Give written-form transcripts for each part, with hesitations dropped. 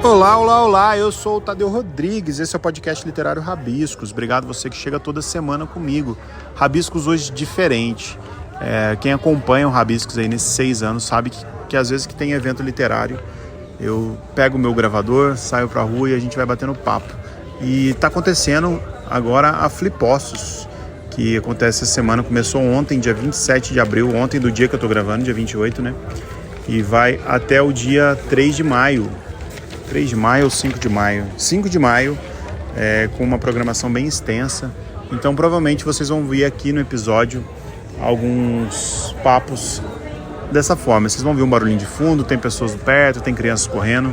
Olá, olá, olá, eu sou o Tadeu Rodrigues, esse é o podcast literário Rabiscos. Obrigado você que chega toda semana comigo. Rabiscos hoje diferente. Quem acompanha o Rabiscos aí nesses 6 anos sabe que às vezes que tem evento literário, eu pego o meu gravador, saio pra rua e a gente vai batendo papo. E tá acontecendo agora a Flipostos, que acontece essa semana, começou ontem, dia 27 de abril, ontem do dia que eu tô gravando, dia 28, né? E vai até o dia 3 de maio. 3 de maio ou 5 de maio? 5 de maio, com uma programação bem extensa. Então provavelmente vocês vão ver aqui no episódio alguns papos dessa forma. Vocês vão ver um barulhinho de fundo, tem pessoas perto, tem crianças correndo,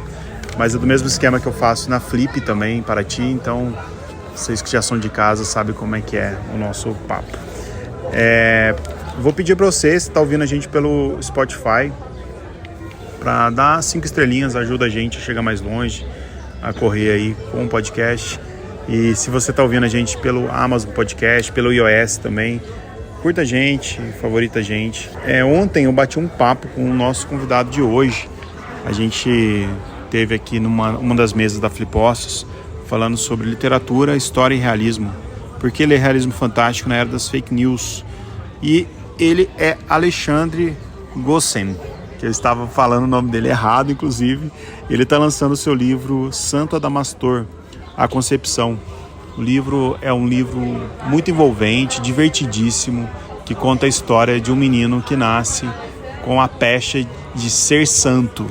mas é do mesmo esquema que eu faço na Flip também, em Paraty. Então vocês que já são de casa sabem como é que é o nosso papo. Vou pedir para você, se está ouvindo a gente pelo Spotify, para dar 5 estrelinhas, ajuda a gente a chegar mais longe, a correr aí com o podcast. E se você está ouvindo a gente pelo Amazon Podcast, pelo iOS também, curta a gente, favorita a gente. Ontem eu bati um papo com o nosso convidado de hoje. A gente teve aqui numa das mesas da Flipostos, falando sobre literatura, história e realismo. Porque ele é realismo fantástico na era das fake news. E ele é Alexandre Gossen. Eu estava falando o nome dele errado, inclusive. Ele está lançando o seu livro Santo Adamastor, A Concepção. O livro é um livro muito envolvente, divertidíssimo, que conta a história de um menino que nasce com a pecha de ser santo.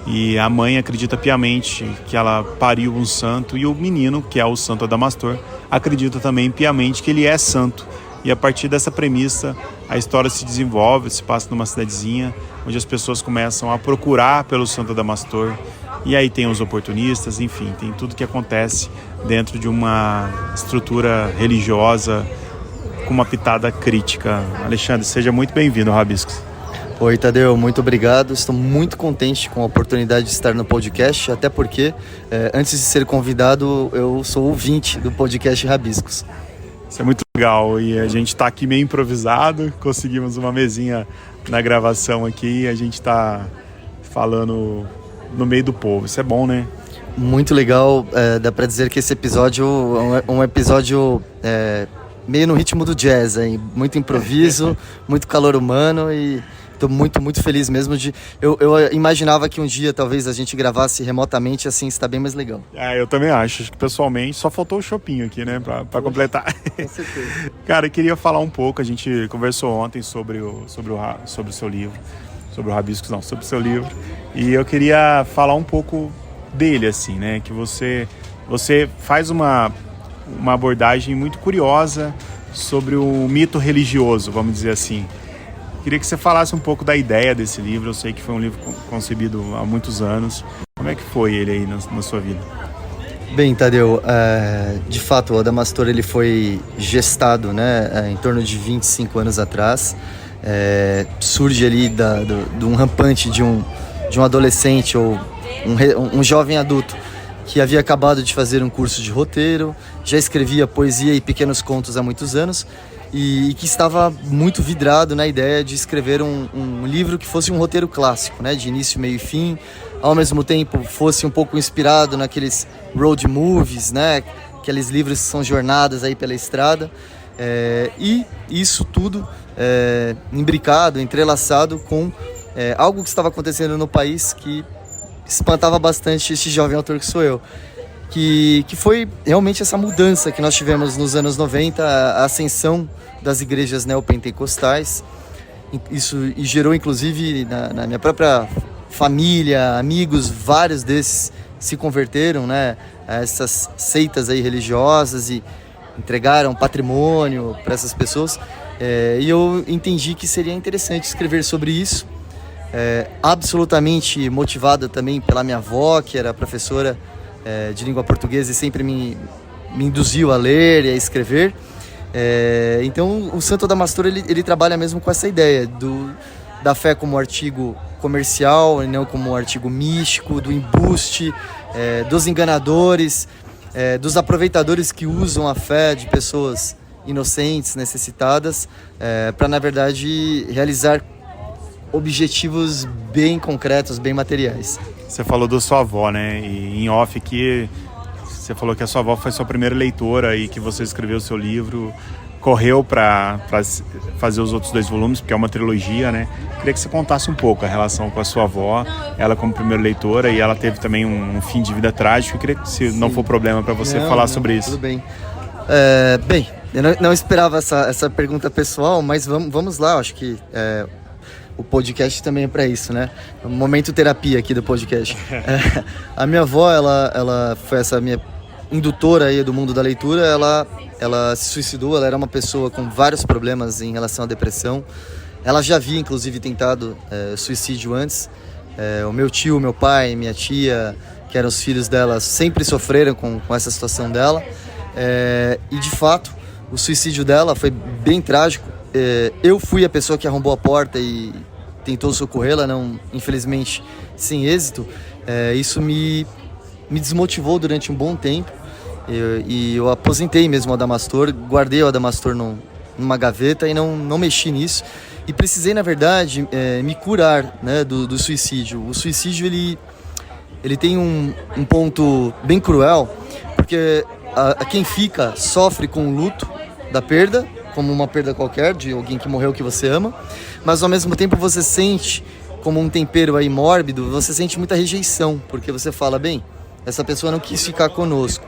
E a mãe acredita piamente que ela pariu um santo, e o menino, que é o Santo Adamastor, acredita também piamente que ele é santo. E a partir dessa premissa, a história se desenvolve, se passa numa cidadezinha, onde as pessoas começam a procurar pelo Santo Adamastor. E aí tem os oportunistas, enfim, tem tudo que acontece dentro de uma estrutura religiosa com uma pitada crítica. Alexandre, seja muito bem-vindo ao Rabiscos. Oi, Tadeu, muito obrigado. Estou muito contente com a oportunidade de estar no podcast, até porque, antes de ser convidado, eu sou ouvinte do podcast Rabiscos. Isso é muito legal, e a gente está aqui meio improvisado, conseguimos uma mesinha na gravação aqui e a gente está falando no meio do povo. Isso é bom, né? Muito legal, dá para dizer que esse episódio é um episódio meio no ritmo do jazz, hein? Muito improviso, muito calor humano, e estou muito, muito feliz mesmo de... Eu imaginava que um dia talvez a gente gravasse remotamente, assim está bem mais legal. Eu também acho que pessoalmente só faltou o chopinho aqui, né, pra completar. Com certeza. Cara, eu queria falar um pouco, a gente conversou ontem sobre o seu livro, sobre o Rabiscos, não, sobre o seu livro, e eu queria falar um pouco dele, assim, né, que você faz uma abordagem muito curiosa sobre o mito religioso, vamos dizer assim. Queria que você falasse um pouco da ideia desse livro. Eu sei que foi um livro concebido há muitos anos. Como é que foi ele aí na sua vida? Bem, Tadeu, de fato o Adamastor ele foi gestado, né, em torno de 25 anos atrás. Surge ali de um rampante de um adolescente ou um jovem adulto que havia acabado de fazer um curso de roteiro, já escrevia poesia e pequenos contos há muitos anos, e que estava muito vidrado na ideia de escrever um livro que fosse um roteiro clássico, né, de início, meio e fim, ao mesmo tempo fosse um pouco inspirado naqueles road movies, né, aqueles livros que são jornadas aí pela estrada, e isso tudo imbricado, entrelaçado com algo que estava acontecendo no país que espantava bastante este jovem autor que sou eu. Que foi realmente essa mudança que nós tivemos nos anos 90, a ascensão das igrejas neopentecostais. Isso e gerou, inclusive, na minha própria família, amigos, vários desses se converteram, né, a essas seitas aí religiosas e entregaram patrimônio para essas pessoas. E eu entendi que seria interessante escrever sobre isso, absolutamente motivado também pela minha avó, que era professora de língua portuguesa e sempre me induziu a ler e a escrever. Então o Santo Adamastor ele trabalha mesmo com essa ideia da fé como artigo comercial e não como artigo místico, do embuste, dos enganadores, dos aproveitadores que usam a fé de pessoas inocentes, necessitadas, para na verdade realizar objetivos bem concretos, bem materiais. Você falou da sua avó, né? E em off aqui, você falou que a sua avó foi sua primeira leitora e que você escreveu o seu livro, correu para fazer os outros 2 volumes, porque é uma trilogia, né? Queria que você contasse um pouco a relação com a sua avó, ela como primeira leitora, e ela teve também um fim de vida trágico. Eu queria que, se não for problema para você, falar sobre isso. Tudo bem. Bem, eu não esperava essa pergunta pessoal, mas vamos lá, acho que o podcast também é para isso, né? Um momento terapia aqui do podcast. A minha avó, ela foi essa minha indutora aí do mundo da leitura. Ela se suicidou, ela era uma pessoa com vários problemas em relação à depressão. Ela já havia, inclusive, tentado suicídio antes. O meu tio, meu pai, minha tia, que eram os filhos dela, sempre sofreram com essa situação dela. E, de fato, o suicídio dela foi bem trágico. Eu fui a pessoa que arrombou a porta e tentou socorrê-la, não, infelizmente, sem êxito. Isso me desmotivou durante um bom tempo. Eu aposentei mesmo o Adamastor, guardei o Adamastor numa gaveta e não mexi nisso. E precisei, na verdade, me curar, né, do suicídio. O suicídio, ele tem um ponto bem cruel, porque quem fica sofre com o luto da perda, como uma perda qualquer, de alguém que morreu que você ama, mas ao mesmo tempo você sente, como um tempero aí mórbido, você sente muita rejeição, porque você fala, bem, essa pessoa não quis ficar conosco.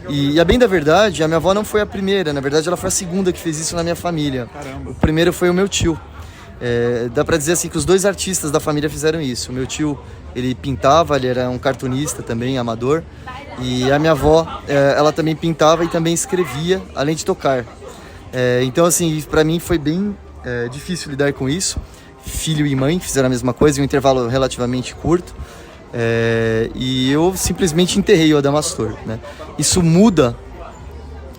E a bem da verdade, a minha avó não foi a primeira, na verdade ela foi a segunda que fez isso na minha família. Caramba. O primeiro foi o meu tio. Dá pra dizer assim que os 2 artistas da família fizeram isso. O meu tio, ele pintava, ele era um cartunista também, amador. E a minha avó, ela também pintava e também escrevia, além de tocar. Então, assim, pra mim foi bem difícil lidar com isso. Filho e mãe fizeram a mesma coisa em um intervalo relativamente curto. E eu simplesmente enterrei o Adamastor, né? Isso muda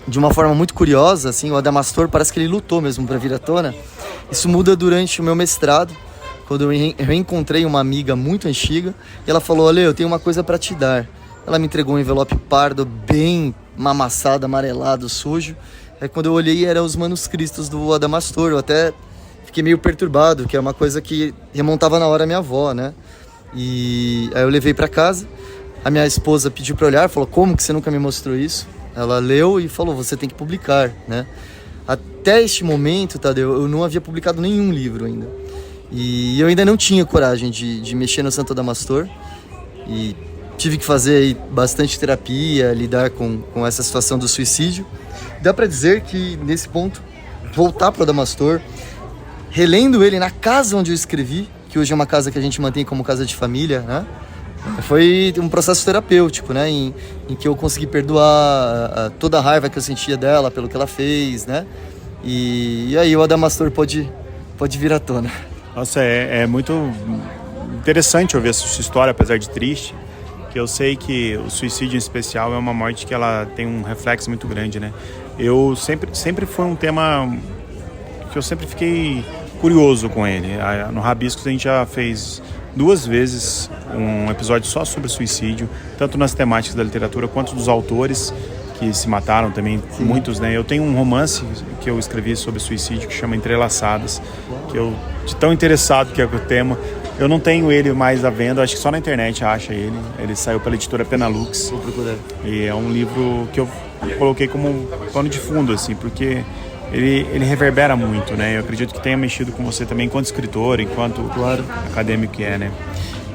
de uma forma muito curiosa, assim, o Adamastor parece que ele lutou mesmo para vir à tona. Isso muda durante o meu mestrado, quando eu reencontrei uma amiga muito antiga e ela falou, olha, eu tenho uma coisa para te dar. Ela me entregou um envelope pardo, bem amassado, amarelado, sujo. Quando eu olhei, eram os manuscritos do Adamastor. Eu até fiquei meio perturbado, que é uma coisa que remontava na hora a minha avó, né? E aí eu levei para casa. A minha esposa pediu para olhar, falou, como que você nunca me mostrou isso? Ela leu e falou, você tem que publicar, né? Até este momento, Tadeu, eu não havia publicado nenhum livro ainda. E eu ainda não tinha coragem de mexer no Santo Adamastor. E tive que fazer aí bastante terapia, lidar com essa situação do suicídio. Dá para dizer que, nesse ponto, voltar para o Adamastor, relendo ele na casa onde eu escrevi, que hoje é uma casa que a gente mantém como casa de família, né? Foi um processo terapêutico, né? Em que eu consegui perdoar toda a raiva que eu sentia dela pelo que ela fez, né? E aí o Adamastor pode vir à tona. Nossa, é muito interessante ouvir essa sua história, apesar de triste, que eu sei que o suicídio em especial é uma morte que ela tem um reflexo muito grande, né? Eu sempre foi um tema que eu sempre fiquei curioso com ele. No Rabiscos a gente já fez 2 vezes um episódio só sobre suicídio, tanto nas temáticas da literatura quanto dos autores que se mataram também. Sim. Muitos, né? Eu tenho um romance que eu escrevi sobre suicídio que chama Entrelaçadas, que eu, de tão interessado que é com o tema, eu não tenho ele mais à venda, acho que só na internet acha ele. Ele saiu pela editora Penalux. Vou procurar. E é um livro que eu coloquei como pano de fundo, assim, porque ele reverbera muito, né? Eu acredito que tenha mexido com você também enquanto escritor, enquanto acadêmico que é, né?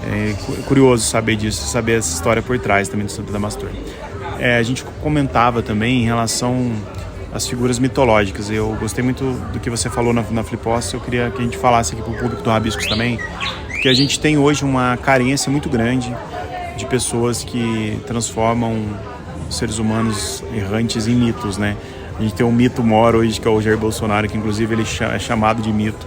É curioso saber disso, saber essa história por trás também do Santo Adamastor. A gente comentava também em relação às figuras mitológicas. Eu gostei muito do que você falou na Flippost. Eu queria que a gente falasse aqui para o público do Rabiscos também, porque a gente tem hoje uma carência muito grande de pessoas que transformam seres humanos errantes em mitos, né? A gente tem um mito maior hoje, que é o Jair Bolsonaro, que inclusive ele é chamado de mito.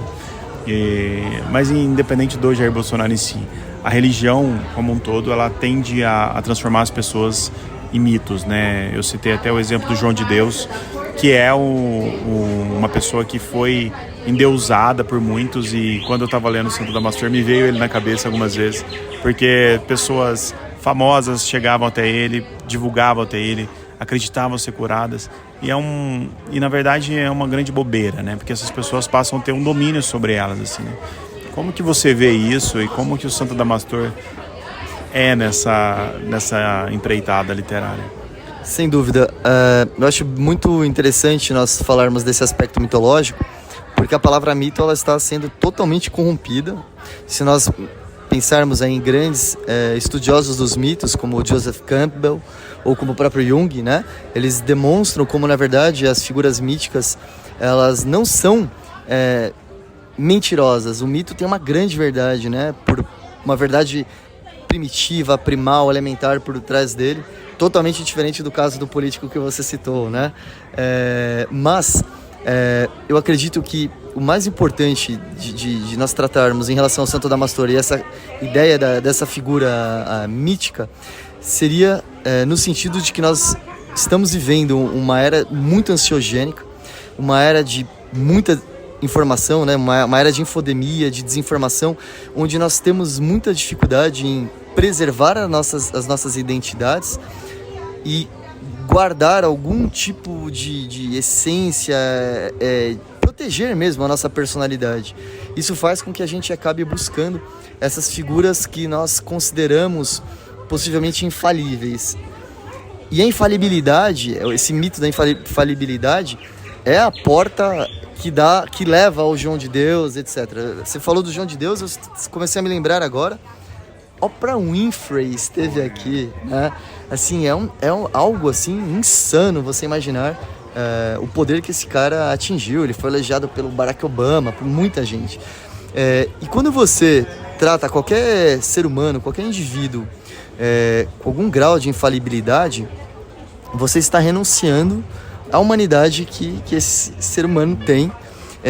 Mas independente do Jair Bolsonaro em si, a religião como um todo, ela tende a transformar as pessoas em mitos, né? Eu citei até o exemplo do João de Deus, que é uma pessoa que foi endeusada por muitos, e quando eu estava lendo o Santo Adamastor me veio ele na cabeça algumas vezes, porque pessoas famosas chegavam até ele, divulgavam até ele, acreditavam ser curadas, e na verdade é uma grande bobeira, né? Porque essas pessoas passam a ter um domínio sobre elas, assim, né? Como que você vê isso e como que o Santo Adamastor é nessa empreitada literária? Sem dúvida. Eu acho muito interessante nós falarmos desse aspecto mitológico, porque a palavra mito ela está sendo totalmente corrompida. Se nós pensarmos em grandes estudiosos dos mitos, como o Joseph Campbell ou como o próprio Jung, né? Eles demonstram como, na verdade, as figuras míticas elas não são mentirosas. O mito tem uma grande verdade, né? Por uma verdade primitiva, primal, elementar por trás dele, totalmente diferente do caso do político que você citou, né? Mas eu acredito que o mais importante de nós tratarmos em relação ao Santo Adamastor e essa ideia dessa figura mítica seria no sentido de que nós estamos vivendo uma era muito ansiogênica, uma era de muita informação, né? Uma era de infodemia, de desinformação, onde nós temos muita dificuldade em preservar as nossas identidades e guardar algum tipo de essência, proteger mesmo a nossa personalidade. Isso faz com que a gente acabe buscando essas figuras que nós consideramos possivelmente infalíveis. E a infalibilidade, esse mito da infalibilidade, é a porta que leva ao João de Deus, etc. Você falou do João de Deus, eu comecei a me lembrar agora. Oprah Winfrey esteve aqui, né? Assim, algo assim insano você imaginar o poder que esse cara atingiu. Ele foi elogiado pelo Barack Obama, por muita gente. E quando você trata qualquer ser humano, qualquer indivíduo com algum grau de infalibilidade, você está renunciando à humanidade que esse ser humano tem,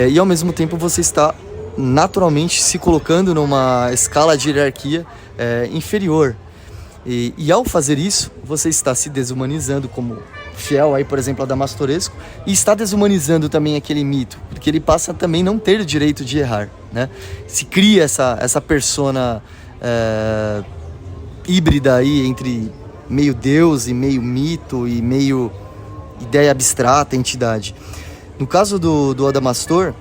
e ao mesmo tempo você está naturalmente se colocando numa escala de hierarquia inferior. E ao fazer isso, você está se desumanizando como fiel aí, por exemplo, a Damastoresco, e está desumanizando também aquele mito, porque ele passa a também não ter o direito de errar, né? Se cria essa persona híbrida aí entre meio Deus e meio mito e meio ideia abstrata, entidade. No caso do Adamastor,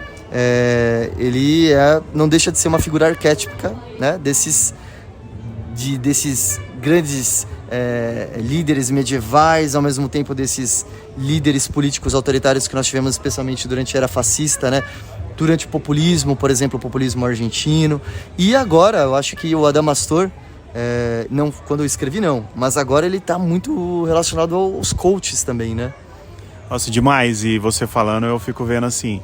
ele não deixa de ser uma figura arquétipica, né? Desses grandes líderes medievais, ao mesmo tempo desses líderes políticos autoritários que nós tivemos especialmente durante a era fascista, né? Durante o populismo, por exemplo, o populismo argentino. E agora, eu acho que o Adamastor, não, quando eu escrevi não, mas agora ele está muito relacionado aos coaches também, né? Nossa, demais. E você falando, eu fico vendo assim,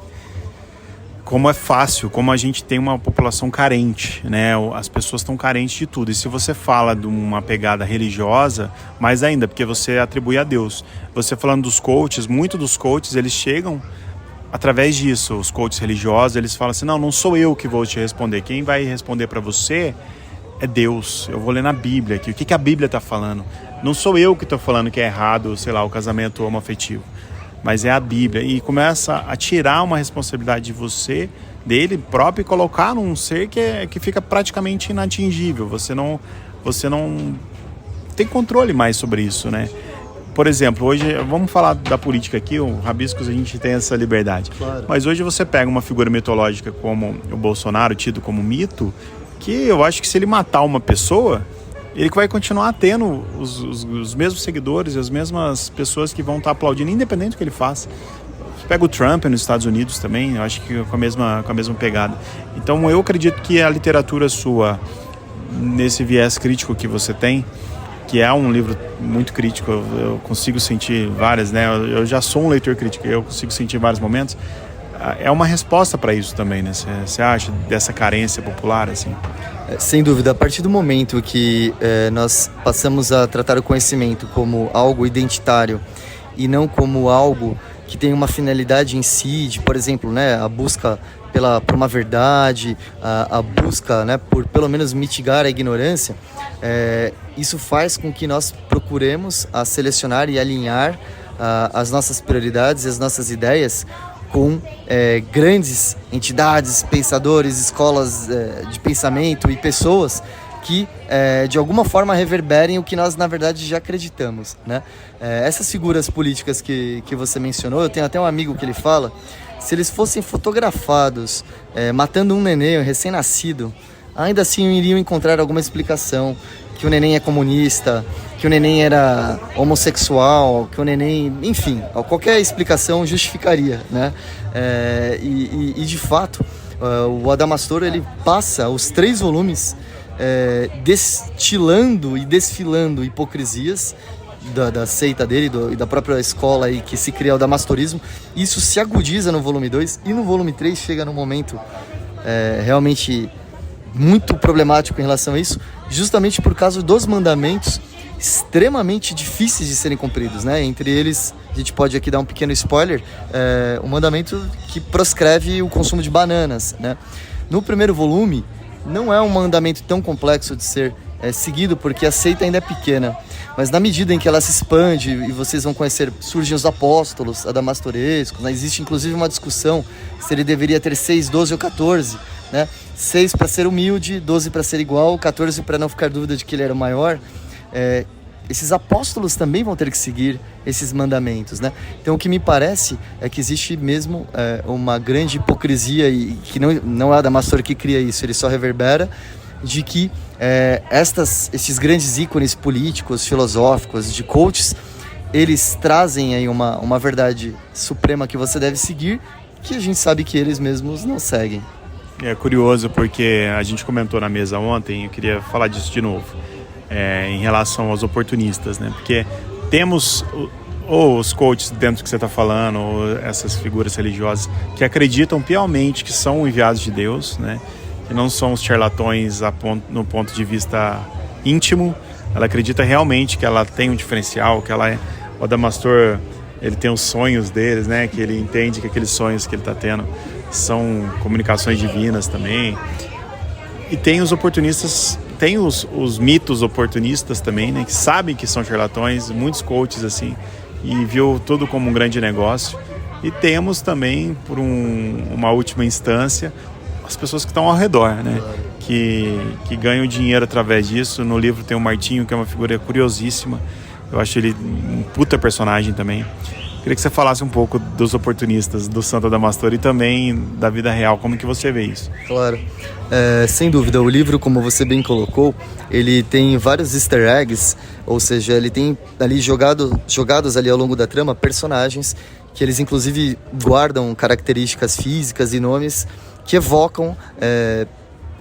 como é fácil, como a gente tem uma população carente, né? As pessoas estão carentes de tudo. E se você fala de uma pegada religiosa, mais ainda, porque você atribui a Deus. Você falando dos coaches, muitos dos coaches, eles chegam através disso. Os coaches religiosos, eles falam assim, não sou eu que vou te responder. Quem vai responder para você é Deus. Eu vou ler na Bíblia aqui. O que a Bíblia está falando? Não sou eu que estou falando que é errado, sei lá, o casamento homoafetivo. Mas é a Bíblia, e começa a tirar uma responsabilidade de você, dele próprio, e colocar num ser que fica praticamente inatingível. Você não tem controle mais sobre isso, né? Por exemplo, hoje, vamos falar da política aqui, o Rabiscos a gente tem essa liberdade. Claro. Mas hoje você pega uma figura mitológica como o Bolsonaro, tido como mito, que eu acho que se ele matar uma pessoa, ele vai continuar tendo os mesmos seguidores e as mesmas pessoas que vão estar aplaudindo, independente do que ele faça. Você pega o Trump nos Estados Unidos também, eu acho que com a mesma pegada. Então eu acredito que a literatura sua, nesse viés crítico que você tem, que é um livro muito crítico, eu consigo sentir várias, né? Eu já sou um leitor crítico, eu consigo sentir vários momentos. É uma resposta para isso também, né? Você acha dessa carência popular, assim? Sem dúvida, a partir do momento que nós passamos a tratar o conhecimento como algo identitário e não como algo que tem uma finalidade em si, de, por exemplo, né, a busca por uma verdade, a busca, né, por pelo menos mitigar a ignorância, isso faz com que nós procuremos a selecionar e alinhar as nossas prioridades e as nossas ideias com grandes entidades, pensadores, escolas de pensamento e pessoas que de alguma forma reverberem o que nós na verdade já acreditamos, né? Essas figuras políticas que você mencionou, eu tenho até um amigo que ele fala se eles fossem fotografados matando um neném recém-nascido, ainda assim iriam encontrar alguma explicação, que o neném é comunista, que o neném era homossexual, que o neném... Enfim, qualquer explicação justificaria, né? E de fato, o Adamastor, ele passa os 3 volumes destilando e desfilando hipocrisias da seita dele e da própria escola aí que se cria o Adamastorismo. Isso se agudiza no volume 2 e no volume 3 chega num momento realmente muito problemático em relação a isso, justamente por causa dos mandamentos extremamente difíceis de serem cumpridos, né? Entre eles, a gente pode aqui dar um pequeno spoiler, o mandamento que proscreve o consumo de bananas, né? No primeiro volume, não é um mandamento tão complexo de ser seguido, porque a seita ainda é pequena, mas na medida em que ela se expande, e vocês vão conhecer, surgem os apóstolos adamastorescos, né? Existe inclusive uma discussão se ele deveria ter 6, 12 ou 14, né? 6 para ser humilde, 12 para ser igual, 14 para não ficar dúvida de que ele era o maior. Esses apóstolos também vão ter que seguir esses mandamentos, né? Então o que me parece é que existe mesmo uma grande hipocrisia, e que não é o Adamastor que cria isso, ele só reverbera, de que esses grandes ícones políticos, filosóficos, de coaches, eles trazem aí uma verdade suprema que você deve seguir, que a gente sabe que eles mesmos não seguem. É curioso porque a gente comentou na mesa ontem, eu queria falar disso de novo, em relação aos oportunistas, né? Porque temos ou os coaches dentro do que você está falando, ou essas figuras religiosas que acreditam piamente que são enviados de Deus, né? Que não são os charlatões no ponto de vista íntimo. Ela acredita realmente que ela tem um diferencial, que o Adamastor, ele tem os sonhos deles, né? Que ele entende que aqueles sonhos que ele está tendo são comunicações divinas também. E tem os oportunistas, tem os mitos oportunistas também, né? Que sabem que são charlatões, muitos coaches assim, e viu tudo como um grande negócio. E temos também, por uma última instância, as pessoas que estão ao redor, né? Que ganham dinheiro através disso. No livro tem o Martinho, que é uma figura curiosíssima. Eu acho ele um puta personagem também. Queria que você falasse um pouco dos oportunistas do Santo Adamastor e também da vida real, como que você vê isso? Claro, sem dúvida, o livro, como você bem colocou, ele tem vários easter eggs, ou seja, ele tem ali jogados ali ao longo da trama personagens que eles inclusive guardam características físicas e nomes que evocam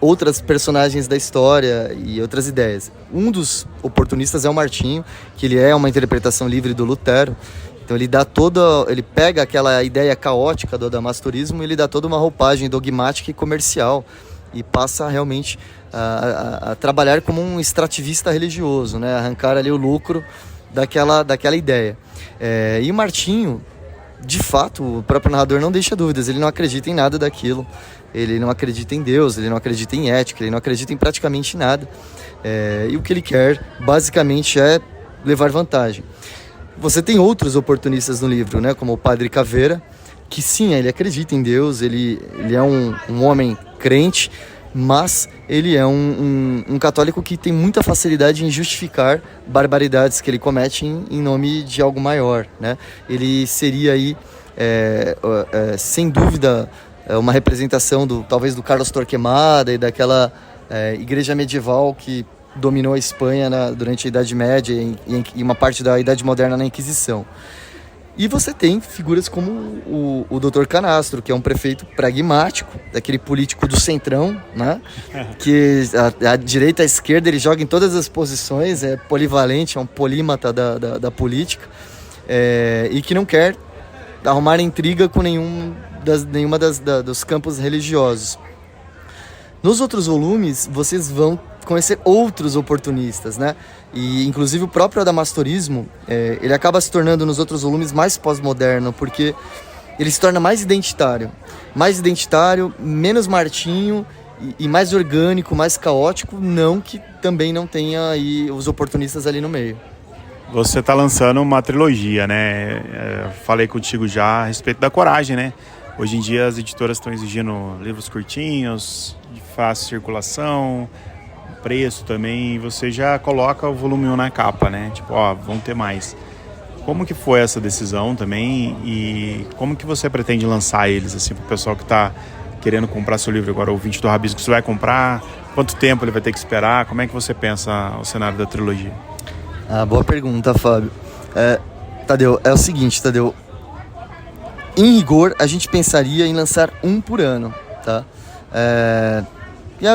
outras personagens da história e outras ideias. Um dos oportunistas é o Martinho, que ele é uma interpretação livre do Lutero. Então ele pega aquela ideia caótica do adamastorismo e ele dá toda uma roupagem dogmática e comercial e passa realmente a trabalhar como um extrativista religioso, né? Arrancar ali o lucro daquela ideia. E o Martinho, de fato, o próprio narrador não deixa dúvidas, ele não acredita em nada daquilo, ele não acredita em Deus, ele não acredita em ética, ele não acredita em praticamente nada. E o que ele quer, basicamente, é levar vantagem. Você tem outros oportunistas no livro, né? Como o Padre Caveira, que sim, ele acredita em Deus, ele é um homem crente, mas ele é um católico que tem muita facilidade em justificar barbaridades que ele comete em nome de algo maior, né? Ele seria aí, sem dúvida, uma representação talvez do Carlos Torquemada e daquela igreja medieval que dominou a Espanha durante a Idade Média e uma parte da Idade Moderna na Inquisição. E você tem figuras como o Dr. Canastro, que é um prefeito pragmático, daquele político do centrão, né? Que a direita e a esquerda ele joga em todas as posições, é polivalente, é um polímata da política, e que não quer arrumar intriga com nenhuma dos campos religiosos. Nos outros volumes, vocês vão conhecer outros oportunistas, né? E inclusive o próprio adamastorismo, ele acaba se tornando nos outros volumes mais pós-moderno, porque ele se torna mais identitário, menos Martinho e mais orgânico, mais caótico, não que também não tenha aí os oportunistas ali no meio. Você está lançando uma trilogia, né? Falei contigo já a respeito da coragem, né? Hoje em dia as editoras estão exigindo livros curtinhos, de fácil circulação, preço também, e você já coloca o volume 1 na capa, né? Tipo, vão ter mais. como que foi essa decisão também e como que você pretende lançar eles, assim, para o pessoal que está querendo comprar seu livro agora, o ouvinte do Rabiscos, você vai comprar? Quanto tempo ele vai ter que esperar? Como é que você pensa o cenário da trilogia? Boa pergunta, Fábio. Tadeu, é o seguinte, Tadeu. Em rigor, a gente pensaria em lançar um por ano, tá?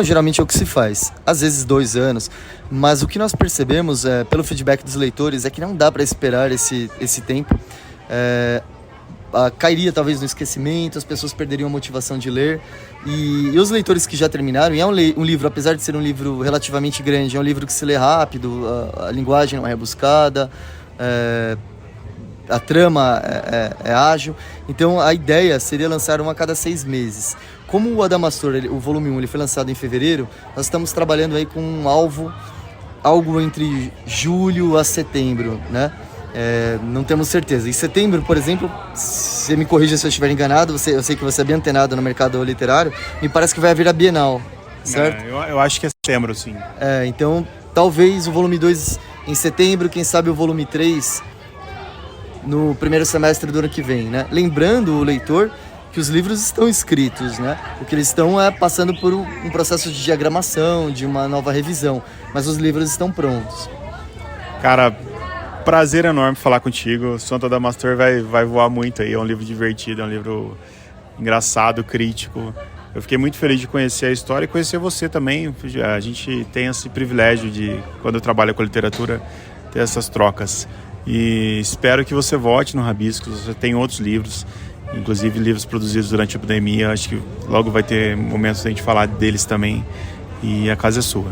Geralmente é o que se faz. Às vezes 2 anos. Mas o que nós percebemos, pelo feedback dos leitores, é que não dá para esperar esse tempo. Cairia talvez no esquecimento, as pessoas perderiam a motivação de ler. E os leitores que já terminaram, e é um livro, apesar de ser um livro relativamente grande, é um livro que se lê rápido, a linguagem não é rebuscada, a trama é ágil. Então a ideia seria lançar um a cada 6 meses. Como o Adamastor, o volume 1, ele foi lançado em fevereiro, nós estamos trabalhando aí com um algo entre julho a setembro, né? Não temos certeza. Em setembro, por exemplo, você me corrija se eu estiver enganado, eu sei que você é bem antenado no mercado literário, me parece que vai haver a Bienal, certo? Eu acho que é setembro, sim. Então, talvez o volume 2 em setembro, quem sabe o volume 3 no primeiro semestre do ano que vem, né? Lembrando o leitor que os livros estão escritos, né? O que eles estão passando por um processo de diagramação, de uma nova revisão, mas os livros estão prontos. Cara, prazer enorme falar contigo. Santo Adamastor vai voar muito aí. É um livro divertido, é um livro engraçado, crítico. Eu fiquei muito feliz de conhecer a história e conhecer você também. A gente tem esse privilégio de, quando eu trabalho com literatura, ter essas trocas. E espero que você volte no Rabiscos. Você tem outros livros, inclusive livros produzidos durante a pandemia. Acho que logo vai ter momentos da gente falar deles também. E a casa é sua.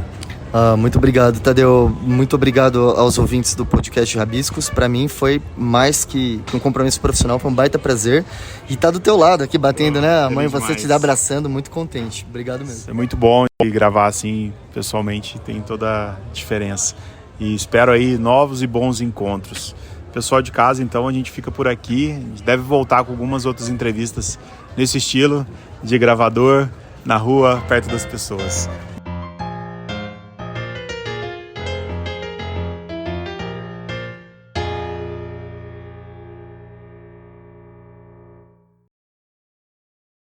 Muito obrigado, Tadeu. Muito obrigado aos ouvintes do podcast Rabiscos. Para mim foi mais que um compromisso profissional, foi um baita prazer. E tá do teu lado aqui batendo, né? A mãe, você te dá abraçando, muito contente. Obrigado mesmo. É muito bom gravar assim, pessoalmente, tem toda a diferença. E espero aí novos e bons encontros. Pessoal de casa, então, a gente fica por aqui. A gente deve voltar com algumas outras entrevistas nesse estilo, de gravador, na rua, perto das pessoas.